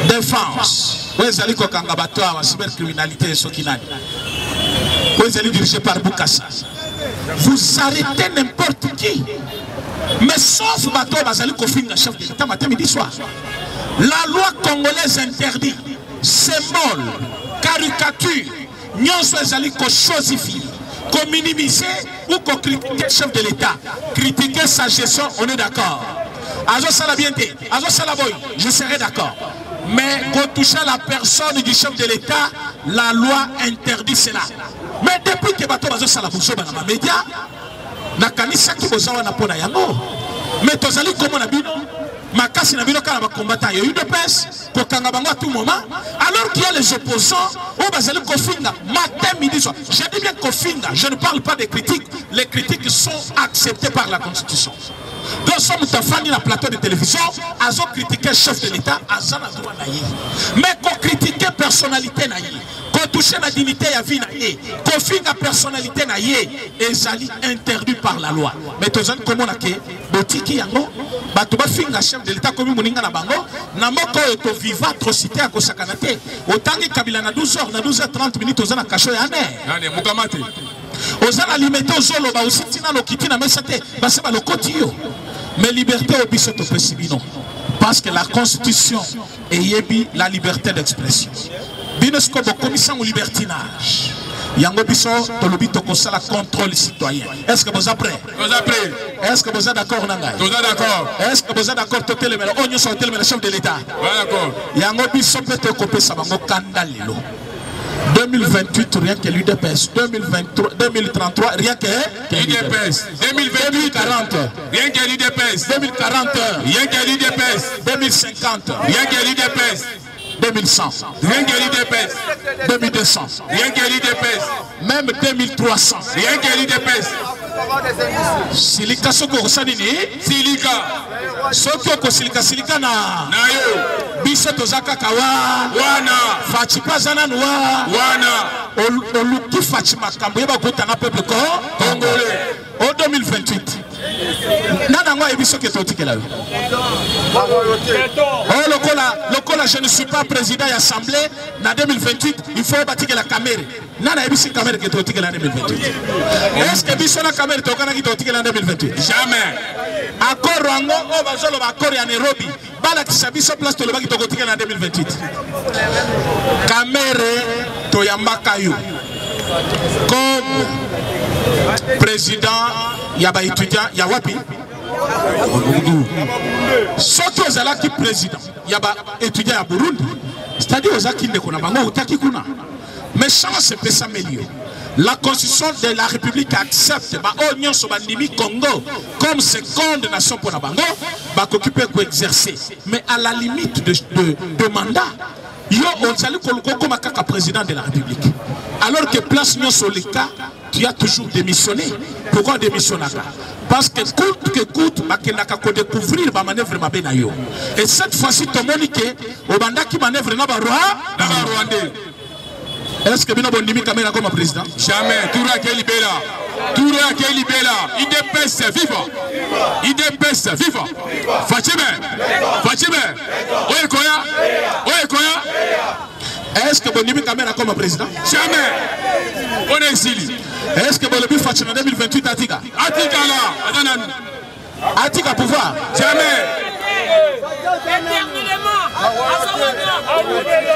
défense. Vous allez critiquer la cybercriminalité, ce qui n'a. Vous allez diriger par Boukassa. Vous arrêtez n'importe qui. Mais sauf bateau, vous allez critiquer le chef de l'État matin, midi, soir. La loi congolaise interdit symbole, caricature, nyonso ezali ko chosifier, ko minimiser ou ko critiquer le chef de l'État, critiquer sa gestion, on est d'accord. Azo sala bien té, azo sala boy, je serai d'accord. Mais quand touche à la personne du chef de l'État, la loi interdit cela. Mais depuis que bato azo sala bouso ba na média, na kanisa ki bozawa na pona yango. Mais tozali comment na bino? Makasi na bino kala ba combattant yo UDPS ko kanga bango à tout moment alors qu'il y a les opposants au bazali kofinga matin midi soir. Je dis bien kofinga, je ne parle pas des critiques, les critiques sont acceptées par la Constitution. Donc sommes tafani na plateau de télévision azo critiquer le chef de l'État azana droit na ye. Mais ko critiquer personnalité na ye, ko toucher la dignité ya vie na ye, ko finga personnalité na ye ezali interdit par la loi. Mais tozali komona ke botiki yango bato bafinga chef de l'État comme moninga na bango na moko to viva atrocité à kosakanate otangi kabila na 12h na 12h30 minutes ozana kasho ya ne mukamate ozana limité ozolo ba usitina no kitina mesate base ba lokoti yo. Mais liberté au biso to pesibino parce que la Constitution eyebi la liberté d'expression. Binosco bo commission au libertinage. Yango biso tolobi tokosala contrôle citoyen. Est-ce que vous êtes prêts? Vous êtes prêts? Est-ce que vous êtes d'accord nanga? Vous êtes d'accord? Est-ce que vous êtes d'accord to tele melo onyo so tele melo chef de l'État? D'accord. Yango biso peut te couper ça bango kandalelo. 2028 rien que l'UDPS, 2023 2033 rien que l'UDPS, 2040 rien que l'UDPS, 2040 rien que l'UDPS, 2050 rien que l'UDPS, 2100 rien que l'UDPS, 2200 rien que l'UDPS, même 2300 rien que l'UDPS. Silika soko sanini silika soko silika silika na yo biso tozaka kawa wana fachipa zana noa wana oluki fatima kambo yeba kotanga peuple congolais en 2028 nana ngwa ebiso ke totikela yo oh lokola je ne suis pas président de l'Assemblée en 2028 il faut bâtir la caméra nana ebisi caméra ke totikela en 2028 est-ce que biso la caméra tokana ki totikela en 2028 jamais accord rango o bazolo ba accord ya Nairobi bala kisabiso place to lobaki tokotikela en 2028 caméra to yambaka yo comme président yaba étudiant ya wapi soki ozalaki président yaba étudiant ya Burundi c'est-à-dire ozaki ndeko na bango utaki kuna mais chance pesa melio. La constitution de la République accepte l'Union Sobanimi Congo comme seconde nation pour la Bango, occuper pour exercer. Mais à la limite de mandat, yo on s'allie comme un président de la République. Alors que place Nyon Solika, tu as toujours démissionné. Pourquoi démissionner? Parce que coûte que coûte, il n'a qu'à découvrir ma manœuvre ma benayo. Et cette fois-ci, ton monique, au banda qui manœuvre na Rwandais. Est-ce que vous avez une caméra comme président? Jamais. Toura Kelibela. Toura Kelibela. IDPS vivant. IDPS vivant. Fatime. Fatime. Oyekoya. Oyekoya. Est-ce que vous avez une caméra comme président? Jamais. On est ici. Est-ce que vous avez une Fatime en 2028 Atika? Atika là. Atika pouvoir? Jamais.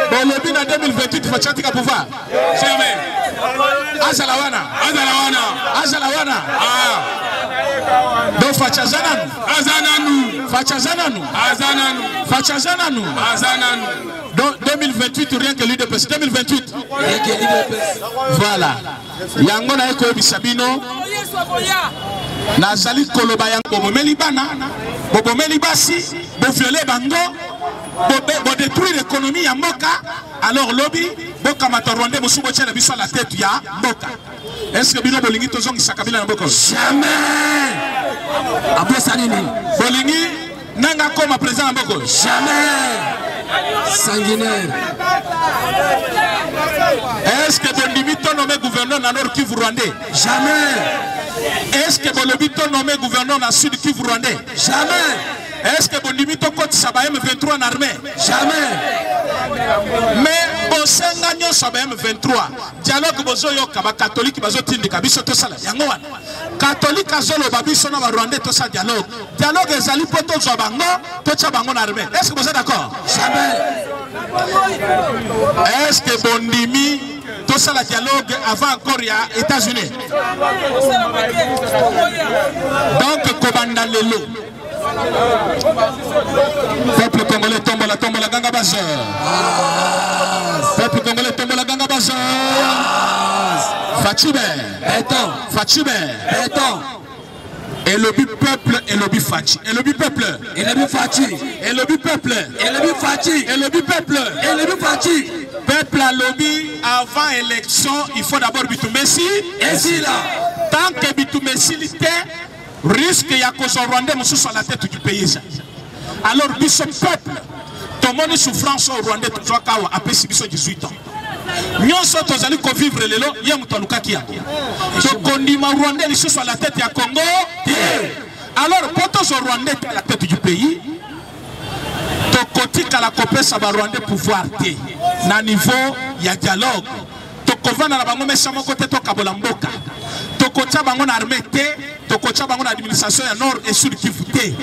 Bon, le bin en 2028, il faut chanter qu'à pouvoir. Jamais. Azalawana. Azalawana. Azalawana. Donc, Fachazananu. Azananu. Fachazananu. Azananu. Fachazananu. Azananu. Donc, 2028, rien que l'UDPS. 2028. Rien que l'UDPS. Voilà. Yangona Eko Bisabino. Nazali Koloba Yango. Bomeli Bana. Bomeli Basi. Bofiole Bango. Pour détruire l'économie ya Moka, alors lobby, Boka Matarwande, Mosubo Tchela Biso à la tête ya Moka. Est-ce que Bino Bolingi Tozong Sakabila na Boko? Jamais! Après Sanini. Bolingi, Nanga comme président Mboko. Jamais. Sanguinaire. Est-ce que Bondimito nommé gouverneur dans Nord Kivu rwandais? Jamais. Est-ce que Bolobito nommé gouverneur dans Sud Kivu rwandais? Jamais. Est-ce que Bondimito côte Sabaye M23 en armée? Jamais. Mais Bosenga nyo Sabaye M23 dialogue bozo yoka ba catholique bazo tindi kabiso to sala yango wana catholique azolo babiso na ba rwandais to sa dialogue ezali poto zo bango to cha bango na armée. Est-ce que vous êtes d'accord? Jamais. Est-ce que Bondimi tout ça la dialogue avant encore il y a États-Unis? Donc Kobanda Lelo peuple congolais tombe la ganga baza. Peuple congolais tombe la ganga baza. Fatube Fatube et le peuple et le Fachi et le peuple Et le Fachi. et le peuple Et le Fachi. et le peuple Et le Fachi. peuple à lobby avant élection il faut d'abord Bitumesi Et si là. tant que Bitumesi était risque ya kozo Rwandais mususu à la tête du pays. Alors biso peuple tout le monde souffrance au Rwandais tout ça kawa apesi biso 18 ans. Nyonso tozali ko vivre lelo ya mutaluka kia. To kondima Rwandais lisusu à la tête ya Congo. Alors poto zo Rwandais à la tête du pays. To kotika la kopesa ba Rwandais pouvoir té na niveau ya dialogue. To kovana na bango mesa moko te to kabola mboka. To kocha bango na armée té. Tokocha bango na administration ya Nord et Sud Kivu te.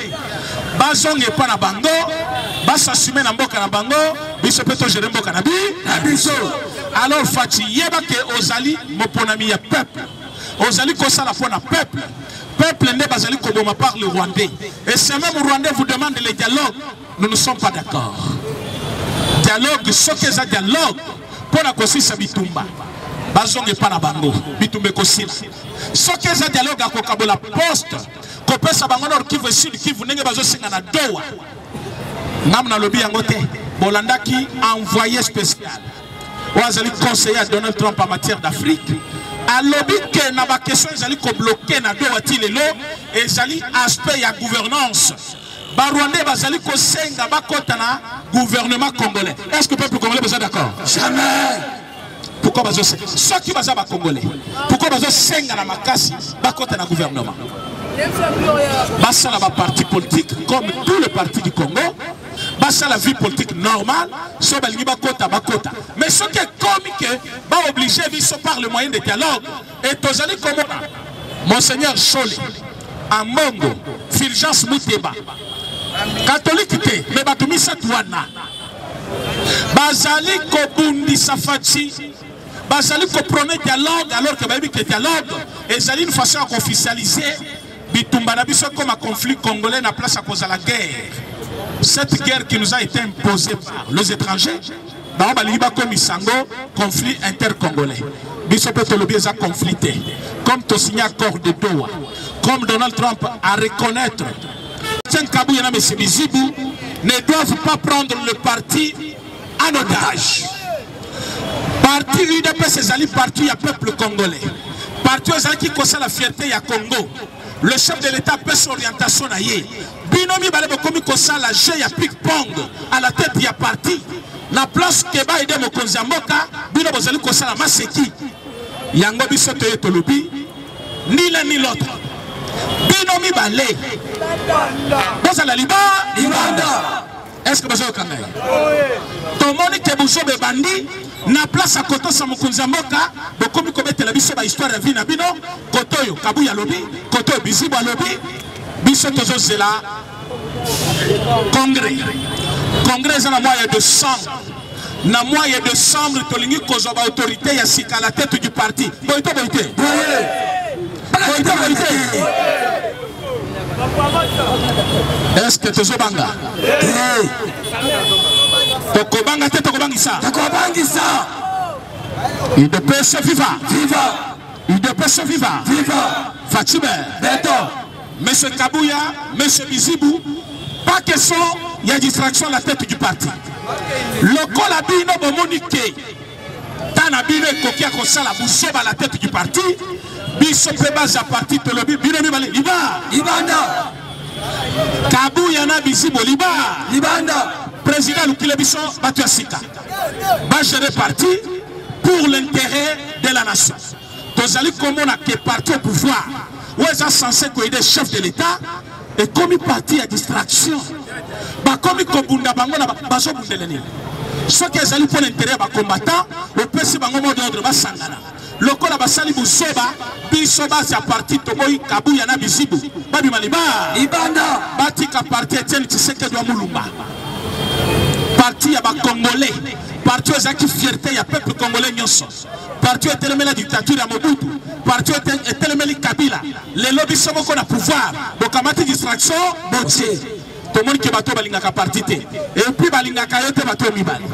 Bazonge pa na bango, basasume na mboka na bango, biso peto gérer mboka na biso. Alors Fati yeba ke ozali moponami ya peuple. Ozali kosala pona peuple. Peuple ne bazali koboma par le Rwandais. Et c'est même le Rwandais vous demande le dialogue. Nous ne sommes pas d'accord. Dialogue, ce que ça dialogue, pour la kosisa bitumba. Bazonge pa na bango, bitumbe kosila. Ce que ça dialogue à Kokabola poste, Kopesa bango Nord Kivu Sud Kivu nenge bazo singa na doa. Namna lobi yangote, Bolandaki envoyé spécial. Oazali conseiller à Donald Trump en matière d'Afrique. A lobby que na ba question ezali ko bloquer na doa tilelo ezali aspect ya gouvernance. Ba Rwandais bazali ko senga ba kota na gouvernement congolais. Est-ce que le peuple congolais est d'accord? Jamais. Pourquoi bazo ceux qui baza ba congolais? Pourquoi bazo senga na makasi ba kota na gouvernement? Bassa la parti politique comme tous les partis du Congo. Bassa la vie politique normale. So balingi ba kota. Mais ce qui est comique, ba obligé biso par le moyen de dialogue. Et tozali komona Monseigneur Choli, Amongo, Fulgence Muteba, catholique te, mais batumisa tuana. Bazali kobundi safati. Bazali ko prôner dialogue alors que baby que dialogue et zali une façon à officialiser bitumba na biso comme un conflit congolais na place à cause de la guerre. Cette guerre qui nous a été imposée par les étrangers, ba balingi ba comme isango conflit intercongolais. Biso peut le bien à confliter. Comme to signé accord de Doha, comme Donald Trump a reconnaître Tiens Kabouya na M. Bizibu ne doivent pas prendre le parti en otage. Parti UDPS ezali parti ya peuple congolais. Parti ezali qui concerne la fierté ya Congo. Le chef de l'État peut s'orientation na ye. Binomi balebo komi kosa la jeu ya ping-pong à la tête ya parti. Na place keba ide mokonzi ya mboka, bino bozali kosa la maseki. Yango biso toye tolobi, ni l'un ni l'autre. Binomi balé. Bozala libanda. Est-ce que vous avez compris? Tout le monde qui est bandi, na place à côté de Mokonzi Mboka, beaucoup de commettre la biso ba histoire de vie na bino, Kotoyo Kabuya lobi, Kotoyo Bizibu lobi, biso tozo zela congrès. Congrès na moyen de décembre. Na moyen de décembre tolingi kozo ba autorité ya sika la tête du parti. Boité. Est-ce que tu banga? Tokobanga te tokobangisa. UDPS viva. UDPS viva. Fatube. Monsieur Kabouya, Monsieur Bizibu, pas question, il y a distraction à la tête du parti. Le colabino bomonique. Tanabino et Kokia Kosala Boussoba à la tête du parti. Biso Pebas à parti de l'objet. Ibanda. Kabuya na Bizibo Libanda. Président Lukile Biso Batu Sika. Va gérer parti pour l'intérêt de la nation. Tozali comme on a que parti au pouvoir. Où est censé aider le chef de l'État et comme il parti à distraction. Bah comme il kobunda bango na baso bundeleni. Ce qui est pour l'intérêt des combattants, au PC bango mot d'ordre va sangana. Lokola basali busoba bisoba c'est à parti toboy Kabuya na Bizibu. Babi maliba. Libanda. Bati ka parti Etienne Tshisekedi wa Mulumba. Parti à Congolais, parti aux acquis fierté, à peuple congolais nyonso. Parti à télémé la dictature à Mobutu, parti à télémé les Kabila. Les lobbies sont qu'on a pouvoir. Donc à matière distraction, botier. Tout le monde qui bateau balingaka partité. Et puis balingaka yote bateau mibali.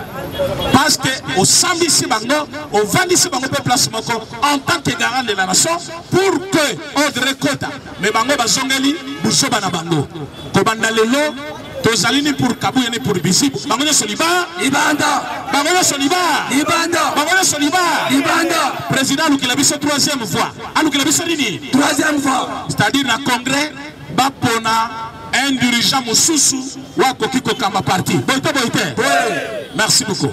Parce que au samedi si bango, au vendredi si bango peut place moko en tant que garant de la nation pour que ordre quota. Mais bango bazongeli busoba na bango. Kobanda lelo Tozalini pour Kabuya ni pour Bizibu. Bangonya Soliba. Libanda. Bangonya Soliba. Libanda. Bangonya Soliba. Libanda. Président Lukilabiso troisième fois. Lukilabiso nini? Troisième fois. C'est-à-dire na congrès, bapona un dirigeant Moussousou ou Koko Kamba parti. Boite. Merci beaucoup.